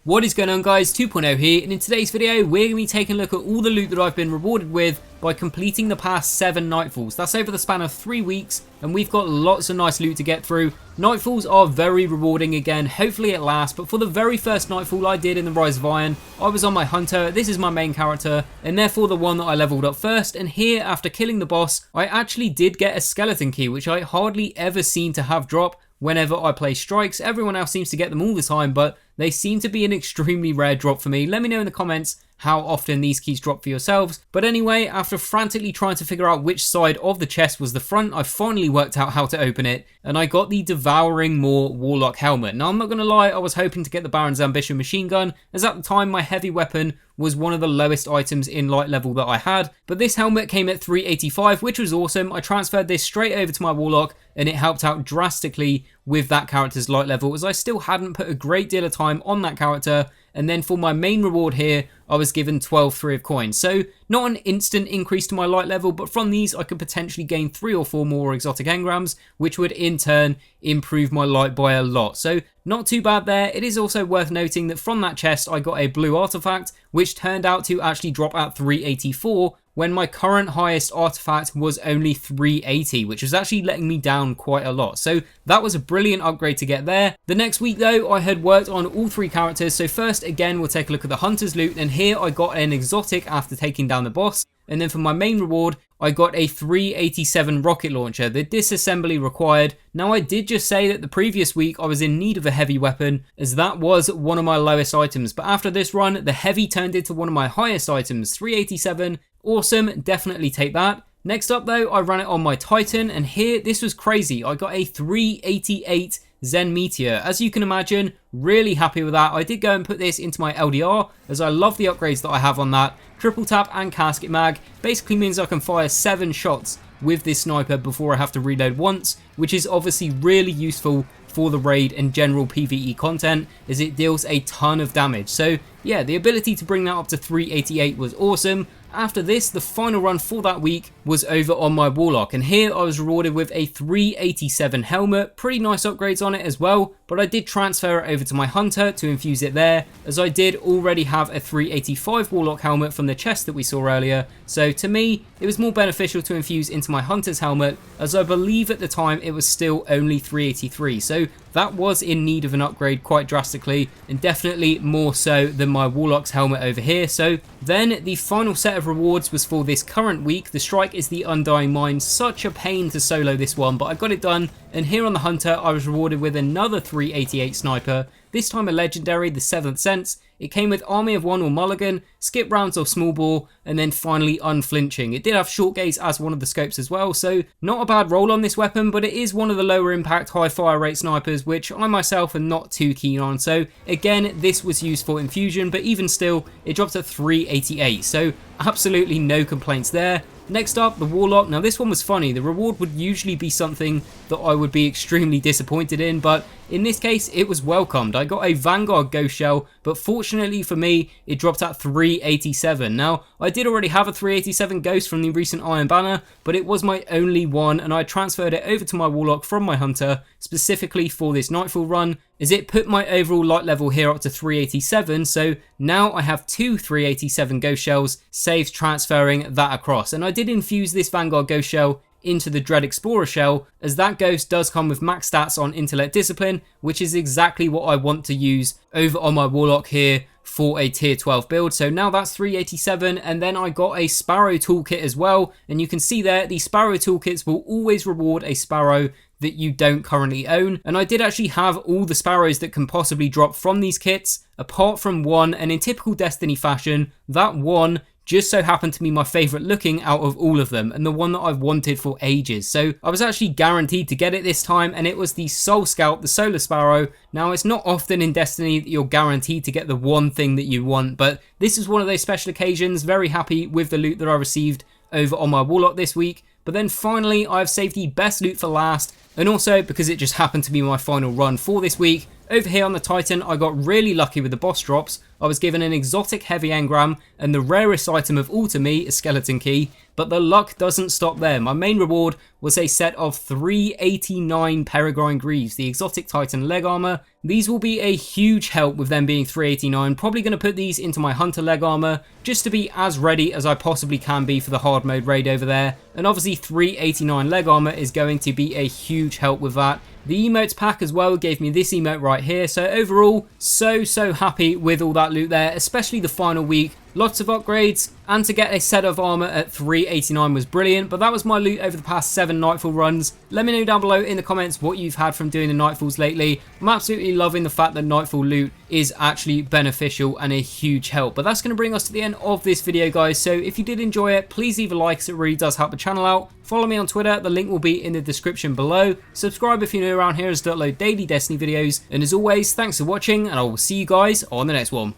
What is going on, guys? 2.0 here, and in today's video we're going to be taking a look at all the loot that I've been rewarded with by completing the past 7 Nightfalls. That's over the span of 3 weeks, and we've got lots of nice loot to get through. Nightfalls are very rewarding again, hopefully it lasts, but for the very first Nightfall I did in the Rise of Iron, I was on my Hunter. This is my main character, and therefore the one that I leveled up first, and here, after killing the boss, I actually did get a skeleton key, which I hardly ever seem to have drop whenever I play strikes. Everyone else seems to get them all the time, but they seem to be an extremely rare drop for me. Let me know in the comments how often these keys drop for yourselves. But anyway, after frantically trying to figure out which side of the chest was the front, I finally worked out how to open it, and I got the Devouring Maw Warlock helmet. Now, I'm not going to lie, I was hoping to get the Baron's Ambition machine gun, as at the time my heavy weapon was one of the lowest items in light level that I had, but this helmet came at 385, which was awesome. I transferred this straight over to my Warlock, and it helped out drastically with that character's light level, as I still hadn't put a great deal of time on that character. And then for my main reward here, I was given 12 3 of coins. So not an instant increase to my light level, but from these I could potentially gain 3 or 4 more exotic engrams, which would in turn improve my light by a lot. So not too bad there. It is also worth noting that from that chest I got a blue artifact, which turned out to actually drop at 384, when my current highest artifact was only 380, which was actually letting me down quite a lot. So that was a brilliant upgrade to get there. The next week though, I had worked on all 3 characters. So first, again, we'll take a look at the Hunter's loot, and here I got an exotic after taking down the boss. And then for my main reward, I got a 387 rocket launcher, the disassembly required. Now, I did just say that the previous week I was in need of a heavy weapon, as that was one of my lowest items. But after this run, the heavy turned into one of my highest items, 387. Awesome, definitely take that. Next up though, I ran it on my Titan, and here, this was crazy. I got a 388 Zen Meteor. As you can imagine, really happy with that. I did go and put this into my LDR, as I love the upgrades that I have on that. Triple tap and casket mag basically means I can fire 7 shots with this sniper before I have to reload once, which is obviously really useful for the raid and general PvE content, as it deals a ton of damage. So yeah, the ability to bring that up to 388 was awesome. After this, the final run for that week was over on my Warlock, and here I was rewarded with a 387 helmet. Pretty nice upgrades on it as well, but I did transfer it over to my Hunter to infuse it there, as I did already have a 385 Warlock helmet from the chest that we saw earlier. So to me, it was more beneficial to infuse into my Hunter's helmet, as I believe at the time it was still only 383. So that was in need of an upgrade quite drastically, and definitely more so than my Warlock's helmet over here. So then the final set of rewards was for this current week. The strike is the Undying Mind. Such a pain to solo this one, but I got it done. And here on the Hunter, I was rewarded with another 388 sniper, this time a legendary, the 7th Sense. It came with Army of One or Mulligan, skip rounds or small bore, and then finally unflinching. It did have short gaze as one of the scopes as well, so not a bad roll on this weapon, but it is one of the lower impact, high fire rate snipers, which I myself am not too keen on. So again, this was used for infusion, but even still, it dropped at 388, so absolutely no complaints there. Next up, the Warlock. Now this one was funny. The reward would usually be something that I would be extremely disappointed in, but in this case, it was welcomed. I got a Vanguard Ghost Shell, but fortunately for me, it dropped at 387. Now, I did already have a 387 Ghost from the recent Iron Banner, but it was my only one, and I transferred it over to my Warlock from my Hunter, specifically for this Nightfall run, as it put my overall light level here up to 387, so now I have 2 387 Ghost Shells, saves transferring that across. And I did infuse this Vanguard Ghost Shell into the Dread Explorer shell, as that ghost does come with max stats on Intellect Discipline, which is exactly what I want to use over on my Warlock here for a tier 12 build. So now that's 387, and then I got a Sparrow Toolkit as well, and you can see there, the Sparrow Toolkits will always reward a Sparrow that you don't currently own, and I did actually have all the Sparrows that can possibly drop from these kits, apart from one, and in typical Destiny fashion, that one just so happened to be my favourite looking out of all of them, and the one that I've wanted for ages. So I was actually guaranteed to get it this time, and it was the Soul Scout, the Solar Sparrow. Now, it's not often in Destiny that you're guaranteed to get the one thing that you want, but this is one of those special occasions. Very happy with the loot that I received over on my Warlock this week. But then finally, I've saved the best loot for last, and also because it just happened to be my final run for this week. Over here on the Titan, I got really lucky with the boss drops. I was given an exotic heavy engram, and the rarest item of all to me, a skeleton key. But the luck doesn't stop there. My main reward was a set of 389 Peregrine Greaves, the exotic Titan leg armor. These will be a huge help with them being 389. Probably going to put these into my hunter leg armor just to be as ready as I possibly can be for the hard mode raid over there. And obviously 389 leg armor is going to be a huge help with that. The emotes pack as well gave me this emote right here. So overall, so happy with all that loot there, especially the final week. Lots of upgrades, and to get a set of armor at 389 was brilliant. But that was my loot over the past 7 Nightfall runs. Let me know down below in the comments what you've had from doing the Nightfalls lately. I'm absolutely loving the fact that Nightfall loot is actually beneficial and a huge help. But that's going to bring us to the end of this video, guys. So if you did enjoy it, please leave a like, as it really does help the channel out. Follow me on Twitter, the link will be in the description below. Subscribe if you're new around here, as I upload daily Destiny videos. And as always, thanks for watching, and I will see you guys on the next one.